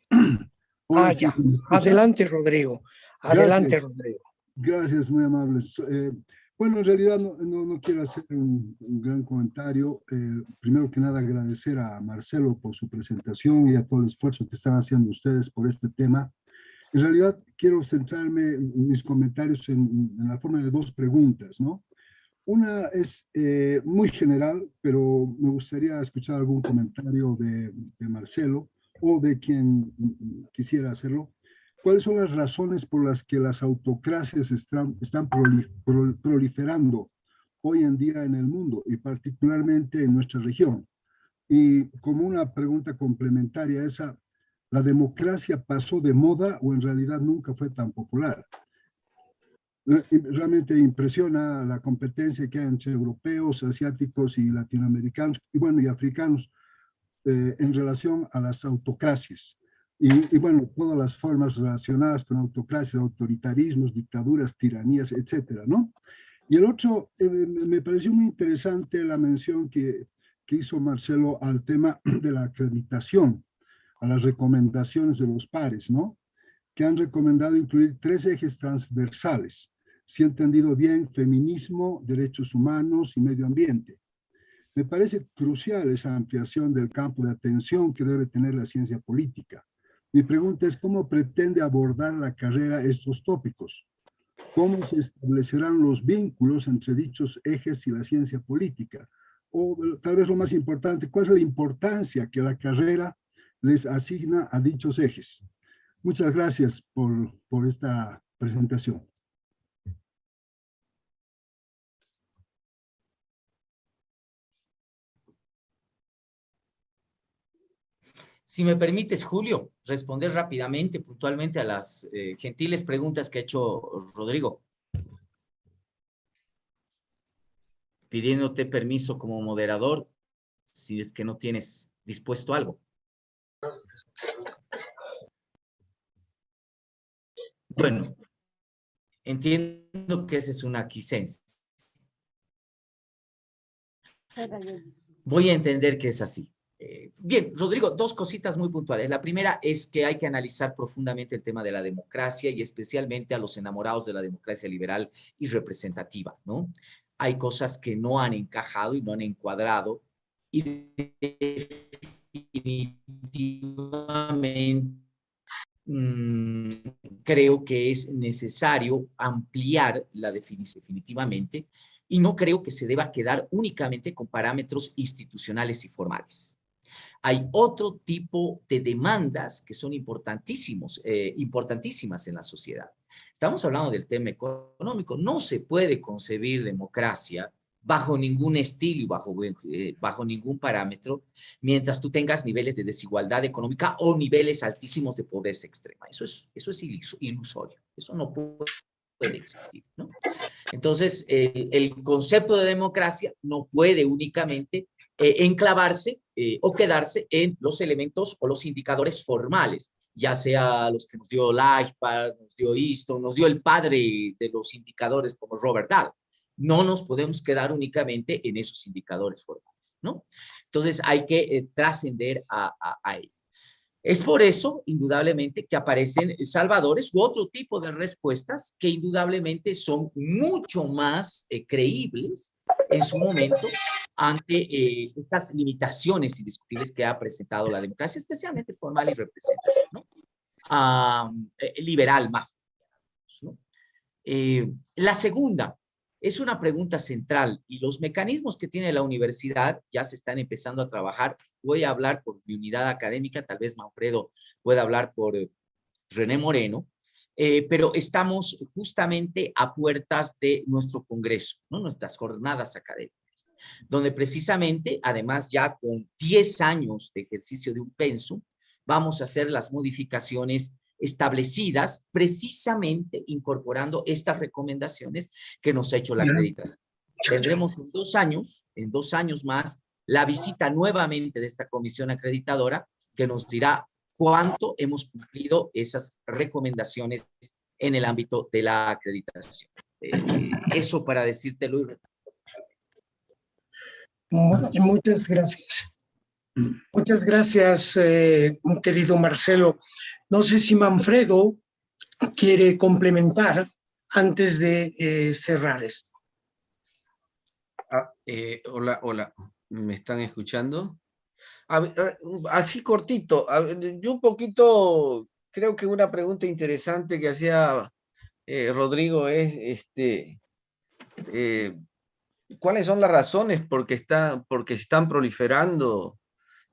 Hola, sí, Ya. ¿me escucha? Adelante, Rodrigo. Adelante, Gracias. Rodrigo. Gracias, muy amables. Bueno, en realidad no quiero hacer un gran comentario. Primero que nada, agradecer a Marcelo por su presentación y a todo el esfuerzo que están haciendo ustedes por este tema. En realidad, quiero centrarme en mis comentarios en la forma de dos preguntas, ¿no? Una es muy general, pero me gustaría escuchar algún comentario de Marcelo o de quien quisiera hacerlo. ¿Cuáles son las razones por las que las autocracias están proliferando hoy en día en el mundo y particularmente en nuestra región? Y como una pregunta complementaria a esa, ¿la democracia pasó de moda o en realidad nunca fue tan popular? Realmente impresiona la competencia que hay entre europeos, asiáticos y latinoamericanos, y bueno, y africanos, en relación a las autocracias. Y bueno, todas las formas relacionadas con autocracias, autoritarismos, dictaduras, tiranías, etcétera, ¿no? Y el otro, me pareció muy interesante la mención que hizo Marcelo al tema de la acreditación, a las recomendaciones de los pares, ¿no? Que han recomendado incluir 3 ejes transversales, si he entendido bien, feminismo, derechos humanos y medio ambiente. Me parece crucial esa ampliación del campo de atención que debe tener la ciencia política. Mi pregunta es, ¿cómo pretende abordar la carrera estos tópicos? ¿Cómo se establecerán los vínculos entre dichos ejes y la ciencia política? O tal vez lo más importante, ¿cuál es la importancia que la carrera les asigna a dichos ejes? Muchas gracias por esta presentación. Si me permites, Julio, responder rápidamente, puntualmente a las gentiles preguntas que ha hecho Rodrigo. Pidiéndote permiso como moderador, si es que no tienes dispuesto algo. Bueno, entiendo que esa es una quiescencia. Voy a entender que es así. Bien, Rodrigo, dos cositas muy puntuales. La primera es que hay que analizar profundamente el tema de la democracia y especialmente a los enamorados de la democracia liberal y representativa, ¿no? Hay cosas que no han encajado y no han encuadrado y definitivamente creo que es necesario ampliar la definición definitivamente y no creo que se deba quedar únicamente con parámetros institucionales y formales. Hay otro tipo de demandas que son importantísimas en la sociedad. Estamos hablando del tema económico. No se puede concebir democracia bajo ningún estilo y bajo ningún parámetro, mientras tú tengas niveles de desigualdad económica o niveles altísimos de pobreza extrema. Eso es ilusorio. Eso no puede existir, ¿no? Entonces, el concepto de democracia no puede únicamente enclavarse o quedarse en los elementos o los indicadores formales, ya sea los que nos dio Leichhardt, nos dio Easton, nos dio el padre de los indicadores como Robert Dahl. No nos podemos quedar únicamente en esos indicadores formales, ¿no? Entonces hay que trascender a ello. Es por eso, indudablemente, que aparecen salvadores u otro tipo de respuestas que indudablemente son mucho más creíbles en su momento ante estas limitaciones indiscutibles que ha presentado la democracia, especialmente formal y representativa, ¿no? Liberal más, ¿no? La segunda es una pregunta central y los mecanismos que tiene la universidad ya se están empezando a trabajar. Voy a hablar por mi unidad académica, tal vez Manfredo pueda hablar por René Moreno, pero estamos justamente a puertas de nuestro congreso, ¿no? Nuestras jornadas académicas. donde precisamente, además ya con 10 años de ejercicio de un pensum, vamos a hacer las modificaciones establecidas, precisamente incorporando estas recomendaciones que nos ha hecho la acreditación. Tendremos en 2 años más, la visita nuevamente de esta comisión acreditadora que nos dirá cuánto hemos cumplido esas recomendaciones en el ámbito de la acreditación. Eso para decírtelo. Muchas gracias. Muchas gracias, querido Marcelo. No sé si Manfredo quiere complementar antes de cerrar esto. Hola, ¿me están escuchando? Así cortito, yo un poquito, creo que una pregunta interesante que hacía Rodrigo es, ¿cuáles son las razones porque están proliferando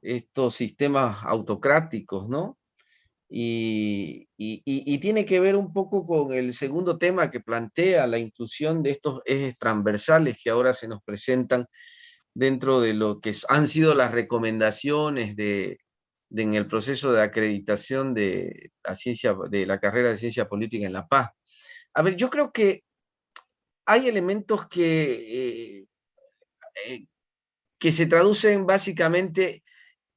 estos sistemas autocráticos, ¿no? Y tiene que ver un poco con el segundo tema que plantea la inclusión de estos ejes transversales que ahora se nos presentan dentro de lo que han sido las recomendaciones en el proceso de acreditación de la carrera de Ciencia Política en La Paz. A ver, yo creo que hay elementos que se traducen básicamente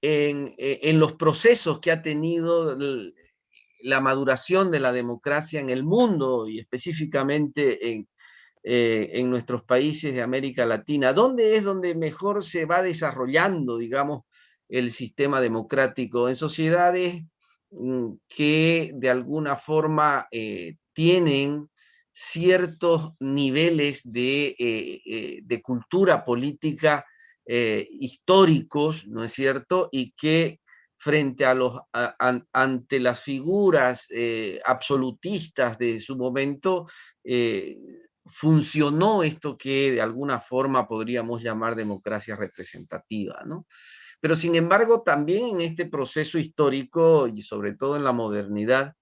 en los procesos que ha tenido la maduración de la democracia en el mundo y específicamente en nuestros países de América Latina. ¿Dónde es donde mejor se va desarrollando, digamos, el sistema democrático? En sociedades que de alguna forma tienen ciertos niveles de cultura política históricos, ¿no es cierto? Y que frente ante las figuras absolutistas de su momento, funcionó esto que de alguna forma podríamos llamar democracia representativa, ¿no? Pero sin embargo, también en este proceso histórico y sobre todo en la modernidad,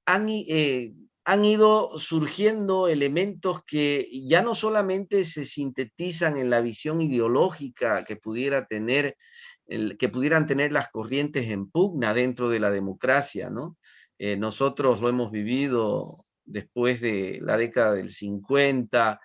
han ido surgiendo elementos que ya no solamente se sintetizan en la visión ideológica que pudieran tener las corrientes en pugna dentro de la democracia, ¿no? Nosotros lo hemos vivido después de la década del 50,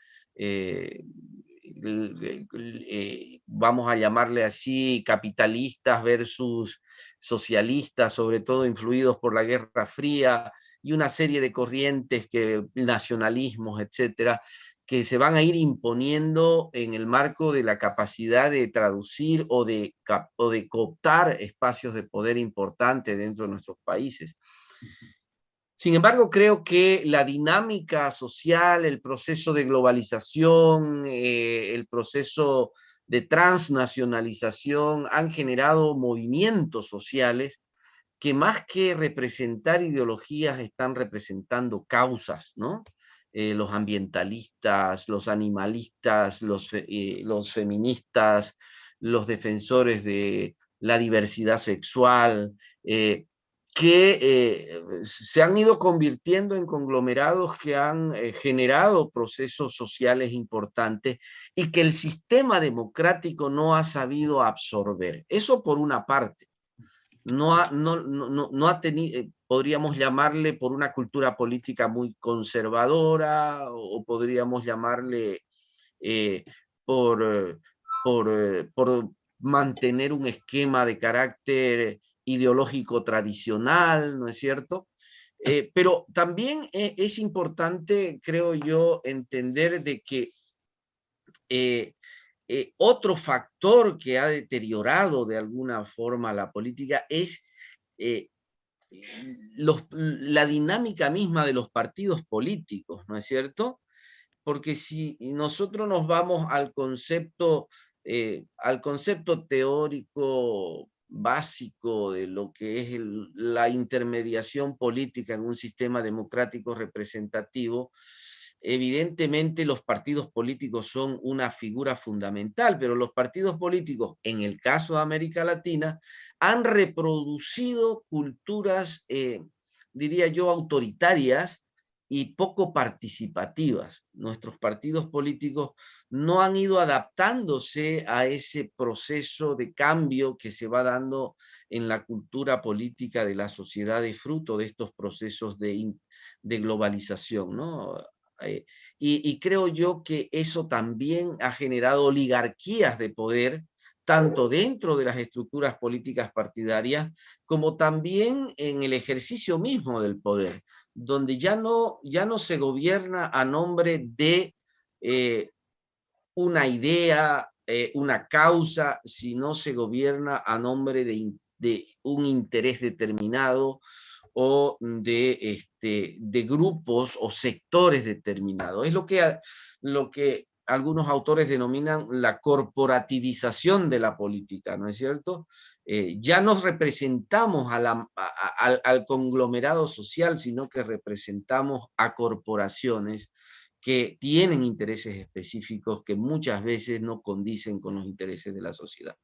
vamos a llamarle así, capitalistas versus socialistas, sobre todo influidos por la Guerra Fría, y una serie de corrientes, nacionalismos, etcétera, que se van a ir imponiendo en el marco de la capacidad de traducir o de cooptar espacios de poder importantes dentro de nuestros países. Sin embargo, creo que la dinámica social, el proceso de globalización, el proceso de transnacionalización han generado movimientos sociales que más que representar ideologías están representando causas, ¿no? Los ambientalistas, los animalistas, los feministas, los defensores de la diversidad sexual, que se han ido convirtiendo en conglomerados que han generado procesos sociales importantes y que el sistema democrático no ha sabido absorber. Eso por una parte. No ha tenido, podríamos llamarle por una cultura política muy conservadora, o podríamos llamarle por mantener un esquema de carácter ideológico tradicional, ¿no es cierto? Pero también es importante, creo yo, entender de que otro factor que ha deteriorado de alguna forma la política es la dinámica misma de los partidos políticos, ¿no es cierto? Porque si nosotros nos vamos al concepto teórico básico de lo que es la intermediación política en un sistema democrático representativo, evidentemente los partidos políticos son una figura fundamental, pero los partidos políticos, en el caso de América Latina, han reproducido culturas, diría yo, autoritarias, y poco participativas. Nuestros partidos políticos no han ido adaptándose a ese proceso de cambio que se va dando en la cultura política de las sociedades, fruto de estos procesos de globalización, ¿no? Y creo yo que eso también ha generado oligarquías de poder, tanto dentro de las estructuras políticas partidarias, como también en el ejercicio mismo del poder, donde ya no se gobierna a nombre de una idea, una causa, sino se gobierna a nombre de un interés determinado o de grupos o sectores determinados. Es lo que algunos autores denominan la corporativización de la política, ¿no es cierto? Ya no representamos al conglomerado social, sino que representamos a corporaciones que tienen intereses específicos que muchas veces no condicen con los intereses de la sociedad.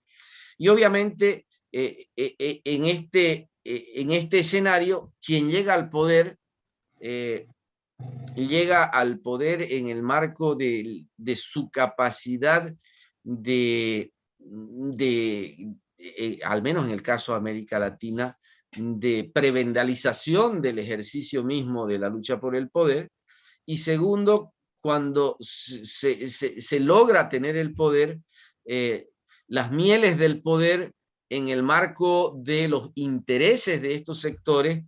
Y obviamente, en este escenario, quien llega al poder, llega al poder en el marco de su capacidad al menos en el caso de América Latina, de prebendalización del ejercicio mismo de la lucha por el poder. Y segundo, cuando se logra tener el poder, las mieles del poder en el marco de los intereses de estos sectores,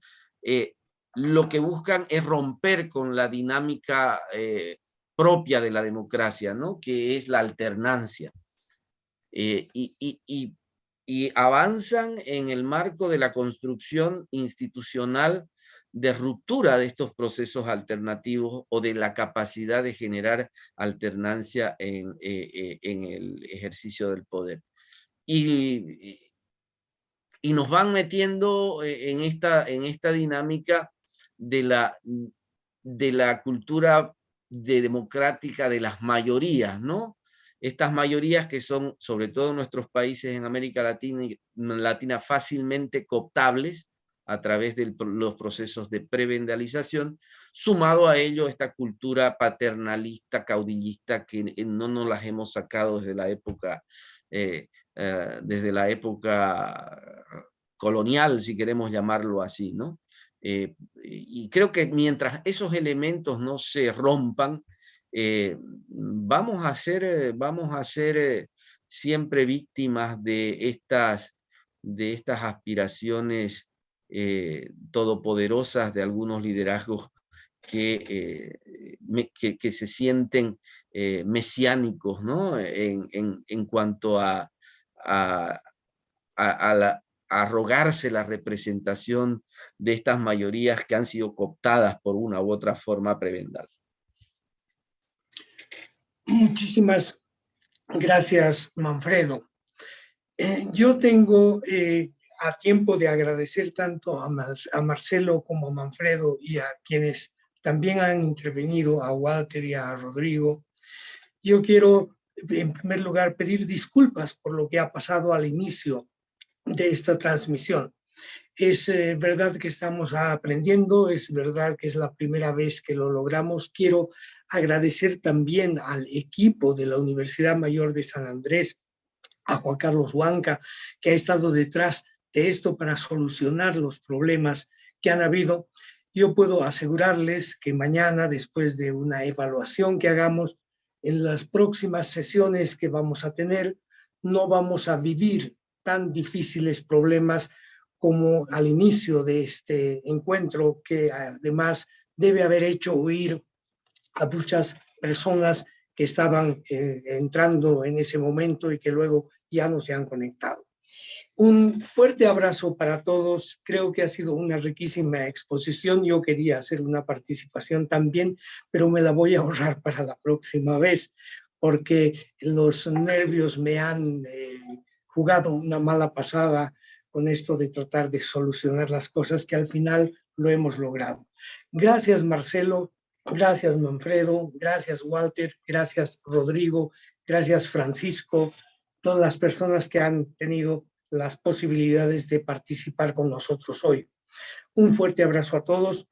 lo que buscan es romper con la dinámica propia de la democracia, ¿no? Que es la alternancia. Y avanzan en el marco de la construcción institucional de ruptura de estos procesos alternativos o de la capacidad de generar alternancia en el ejercicio del poder. Y nos van metiendo en esta dinámica de la cultura democrática de las mayorías, ¿no? Estas mayorías que son, sobre todo en nuestros países en América Latina fácilmente cooptables a través de los procesos de prebendalización, sumado a ello esta cultura paternalista, caudillista, que no nos las hemos sacado desde la época colonial, si queremos llamarlo así, ¿no? Y creo que mientras esos elementos no se rompan, vamos a ser siempre víctimas de estas aspiraciones todopoderosas de algunos liderazgos que se sienten mesiánicos, ¿no? En cuanto a arrogarse la representación de estas mayorías que han sido cooptadas por una u otra forma prebendal. Muchísimas gracias, Manfredo. Yo tengo a tiempo de agradecer tanto a Marcelo como a Manfredo y a quienes también han intervenido, a Walter y a Rodrigo. Yo quiero, en primer lugar, pedir disculpas por lo que ha pasado al inicio de esta transmisión. Es verdad que estamos aprendiendo, es verdad que es la primera vez que lo logramos. Quiero agradecer también al equipo de la Universidad Mayor de San Andrés, a Juan Carlos Huanca, que ha estado detrás de esto para solucionar los problemas que han habido. Yo puedo asegurarles que mañana, después de una evaluación que hagamos, en las próximas sesiones que vamos a tener, no vamos a vivir tan difíciles problemas como al inicio de este encuentro, que además debe haber hecho huir a muchas personas que estaban entrando en ese momento y que luego ya no se han conectado. Un fuerte abrazo para todos. Creo que ha sido una riquísima exposición. Yo quería hacer una participación también, pero me la voy a ahorrar para la próxima vez, porque los nervios me han jugado una mala pasada con esto de tratar de solucionar las cosas, que al final lo hemos logrado. Gracias, Marcelo. Gracias, Manfredo. Gracias, Walter. Gracias, Rodrigo. Gracias, Francisco. Todas las personas que han tenido las posibilidades de participar con nosotros hoy. Un fuerte abrazo a todos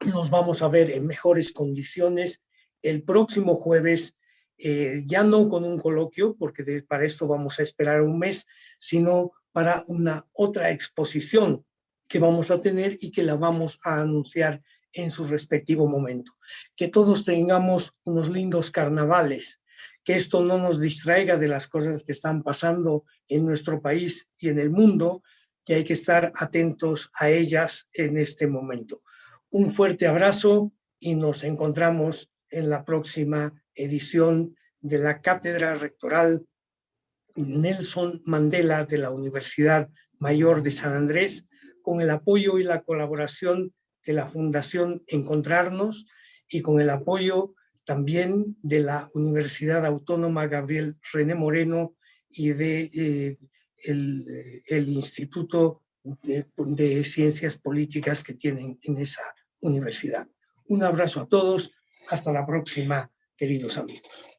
nos vamos a ver en mejores condiciones el próximo jueves, ya no con un coloquio, porque para esto vamos a esperar un mes, sino para una otra exposición que vamos a tener y que la vamos a anunciar en su respectivo momento. Que todos tengamos unos lindos carnavales, que esto no nos distraiga de las cosas que están pasando en nuestro país y en el mundo, que hay que estar atentos a ellas en este momento. Un fuerte abrazo y nos encontramos en la próxima edición de la Cátedra Rectoral Nelson Mandela de la Universidad Mayor de San Andrés, con el apoyo y la colaboración de la Fundación Encontrarnos y con el apoyo también de la Universidad Autónoma Gabriel René Moreno y de el Instituto de Ciencias Políticas que tienen en esa universidad. Un abrazo a todos. Hasta la próxima, queridos amigos.